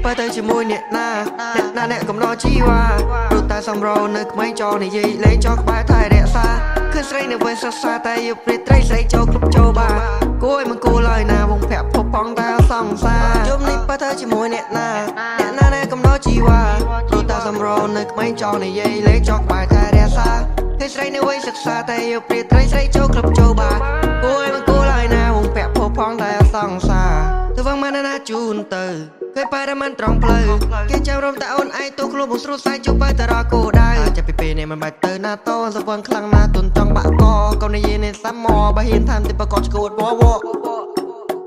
បើទៅជាមួយអ្នកណាអ្នកកំណត់ជីវ៉ាព្រោះតែសំរោនៅក្មេងចោលនិយាយលេងចោលក្បែរថែរក្សាឃើញស្រីនៅវិញសិក្សាតែយកព្រាត្រីស្រីចូលគ្រប់ចូលបាគួយមិនគួរឡើយណាវងប្រាក់ផុសផង់តែសង្សារជុំនេះបើទៅជាមួយអ្នកណាអ្នកកំណត់ជីវ៉ាព្រោះតែសំរោនៅក្មេងចោលនិយាយលេងចោលក្បែរថែរក្សាឃើញស្រីនៅវិញសិក្សាតែយកព្រាត្រីស្រីចូលគ្រប់ចូលបាគួយមិនគួរឡើយណាវងប្រាក់ផុសផង់តែសង្សារទៅវងមកណាជូនទៅគេបែរតែមិនត្រង់ផ្លូវគេចាំរំតែអូនឯងទូខ្លួនបងស្រួលស្អាយជុំបែរតែរកគោដៅចាប់ពីពេលនេះមិនបាច់ទៅណាតោសវឹងខ្លាំងណាទុនចង់បាក់កកូននិយាយនេះសាំមកបើហ៊ានតាមទីប្រកបឈួតវវ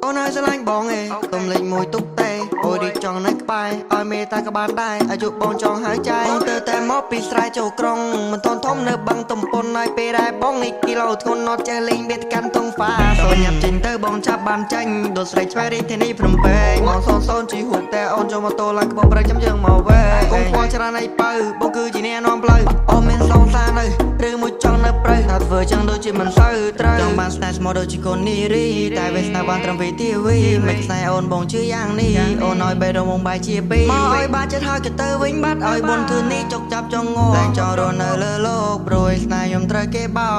អូនហើយស្រឡាញ់បងឯងកុំលេងមួយទុកទេអូយរីចង់នៅក្បែរឲ្យមេតាក៏បានដែរអាយុបងចង់ហើយចែបងទៅតែមកពីស្រែចូលក្រុងមិនតន់ធំនៅបឹងទំពុនហើយពេលដែរបងនេះគីឡូធ្ងន់ណត់ចេះលេងបៀតកាន់ទងហ្វាសូមញ៉ាំចេញទៅបងចាប់បានចាញ់ដូចស្រីឆ្វេរីធានីភ្នំពេញមកសូនជីហួតតែអូនចូលម៉ូតូឡើងក្បោបប្រចាំយើងមកវិញកុំខ្វល់ច្រើនឲ្យបើបងគឺជាអ្នកនាំផ្លូវអូនមានសងសានៅឬមួយចង់នៅព្រៃថាធ្វើចឹងដូចជាមិនសូវត្រូវចង់បានស្នេហ៍ស្មោះដូចជាកូននីរីតែវាស្នេហ៍បានត្រឹមពេលទីវីមិនខ្សែអូនបងជឿយ៉ាងនេះអូនឲ្យបែររងបងបាយជាពីរមកឲ្យបាចិត្តហើយក៏ទៅវិញបាត់ឲ្យបុនធ្វើនេះចុកចាប់ចងងតែចង់រស់នៅលើលោកព្រួយស្នេហ៍ខ្ញុំត្រូវគេបោ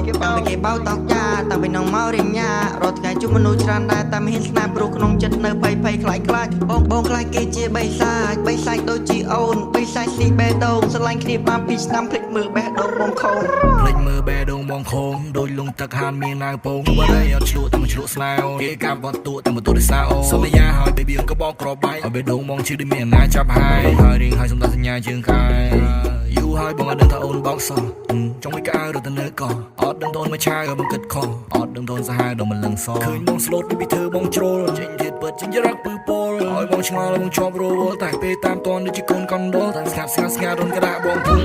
កតាំងពីគេបោកតោកយ៉ាតាំងពីនងមករៀងញ៉ារត់ថ្ងៃជួបមនុស្សច្រើនដែរតែមិនហ៊ានស្នេហ៍ព្រោះក្នុងចិត្តនៅភ័យខ្លាចបងខ្លាចគេជាបិសាចដូចជាអូនបិសាចស៊ីបេះដូងស្រឡាញ់គ្នាបាន2ឆ្នាំភ្លេចមើលបេះដូងបងខូនភ្លេចមើលបេះដូងបងខូនដូចលងទឹកហានមានណៅពងបើតែអត់ឆ្លក់តែមិនឆ្លក់ស្នាអូនគេកាប់បត់ទួតែមិនទួរសាអូនសុំយ៉ាហើយ baby អង្គបងក្របបាយឲ្យបេះដូងបងជឿដូចមានអំណាចចាប់ហើយរៀងហើយសំដៅសញ្ញាជើងកាយយូរហើយបងអត់ដឹងថាអូនបោកសោះចង់មិនក្អៅរត់ទៅនៅកោអត់ដឹងតូនមកឆាយក៏បងគិតខុសអត់ដឹងតូនសាហាវដល់មិនលឹងសឃើញបងស្លូតពីធ្វើបងជ្រុលចេញទៀតពិតចេញរកពើពលឲ្យបងឆ្ងល់បងជាប់រវល់តែពេលតាមតនដូចជាកូនកណ្ដុរតែស្ងាត់រុនក្តារបងពុំ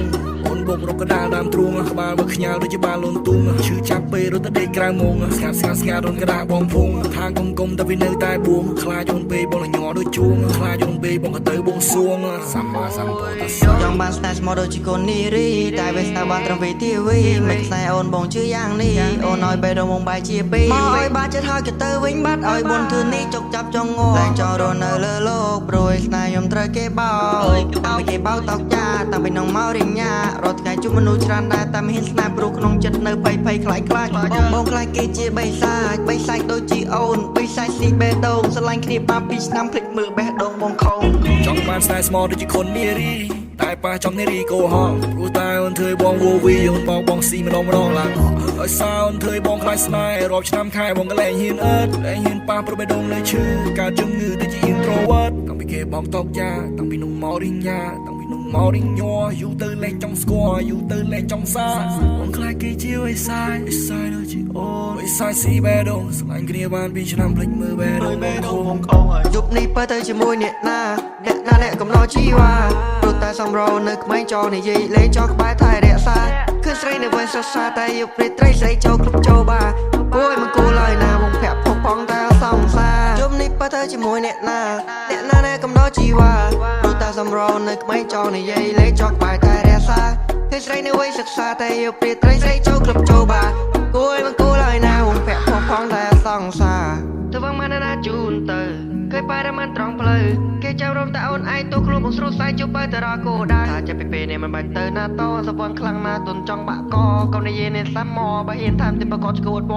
អូនបុករកកដាលដើមទ្រូងក្បាលមកខ្ញាល់ដូចជាបាល់លូនទូងឈឺចាប់ពេលរត់ទៅដេកក្រៅមុងស្ងាត់រុនក្តារបងពុំថាគុំតែវានៅតែបួងខ្លាចអូនពេកបងញ័រដូចជួងខ្លាចអូនពេកបងក៏ទៅបងសួងសម្មាសម្ពុទ្ធចង់បានស្នេហ៍ស្មោះដូចជាកូននីរីតែវាស្នេហ៍បានត្រឹមពេលទីវីមិនខ្សែអូនបងជឿយ៉ាងនេះអូនឲ្យបែររងបងបាយជាពីរមកឲ្យបាចិត្តហើយក៏ទៅវិញបាត់ឲ្យបុនធ្វើនេះចុកចាប់ចងងតែចង់រស់នៅលើលោកព្រួយស្នេហ៍ខ្ញុំត្រូវគេបោកតាំងពីគេបោកតោកយ៉ាតាំងពីនងមករៀងញ៉ារត់ថ្ងៃជួបមនុស្សច្រើនដែរតែមិនហ៊ានស្នេហ៍ព្រោះក្នុងចិត្តនៅភ័យខ្លាចបងខ្លាចគេជាបិសាចដូចជាអូនបិសាចស៊ីបេះដូងស្រឡាញ់គ្នាបាន2ឆ្នាំភ្លេចមើលបេះដូងបងខូនចង់បានស្នេហ៍ស្មោះដូចជាคนនារីតែប៉ះចំនារីកោហោព្រោះតែអូនធ្វើបងវូវីអូនបងស៊ីម្ដងឡើងឲ្យសោអូនធ្វើបងខ្លាចស្នេហ៍រាប់ឆ្នាំខែបងក៏លែងហ៊ានអើតលែងហ៊ានប៉ះព្រោះបេះដូងនៅឈឺកើតជំងឺដូចជា introvert តាំងពីគេបងតោកយ៉ាតាំងពីនងមករីងញ៉ាតាំងពីនងមករីងញ័រយូរទៅលែងចង់ស្គាល់យូរទៅលែងចង់សាបងខ្លាចគេជាវិស័យដូចជាអូនវិស័យស៊ីបេះដូងស្លាញ់គ្នាបាន2ឆ្នាំភ្លេចមើលបេះដូងបងខំយប់នេះបើទៅជាមួយអ្នកណាអ្នកកំណត់ជីវ៉ាព្រោះតែសំរោនៅក្មេងចោលនិយាយលេងចោលក្បែរថែរក្សាឃើញស្រីនៅវិញសិក្សាតែយកព្រាត្រីស្រីចូលគ្រប់ចូលបាគួយមិនគួរឡើយណាវងប្រាក់ផុសផង់តែសង្សារជុំនេះបើទៅជាមួយអ្នកណាកំណត់ជីវ៉ាព្រោះតែសំរោនៅក្មេងចោលនិយាយលេងចោលក្បែរថែរក្សាឃើញស្រីនៅវិញសិក្សាតែយកព្រាត្រីស្រីចូលគ្រប់ចូលបាគួយមិនគួរឡើយណាវងប្រាក់ផុសផង់តែសង្សារទៅវងមកណាជូនទៅគេបែរតែមិនត្រង់ផ្លូវគេចាំរំតែអូនឯងទូខ្លួនបងស្រួលស្អាយជុំបែរតែរកគោដៅថាចាប់ពីពេលនេះមិនបាច់ទៅណាតោសវឹងខ្លាំងណាទុនចង់បាក់កកូននិយាយនេះសាំមកបើហ៊ានតាមទីប្រកបឈួតវ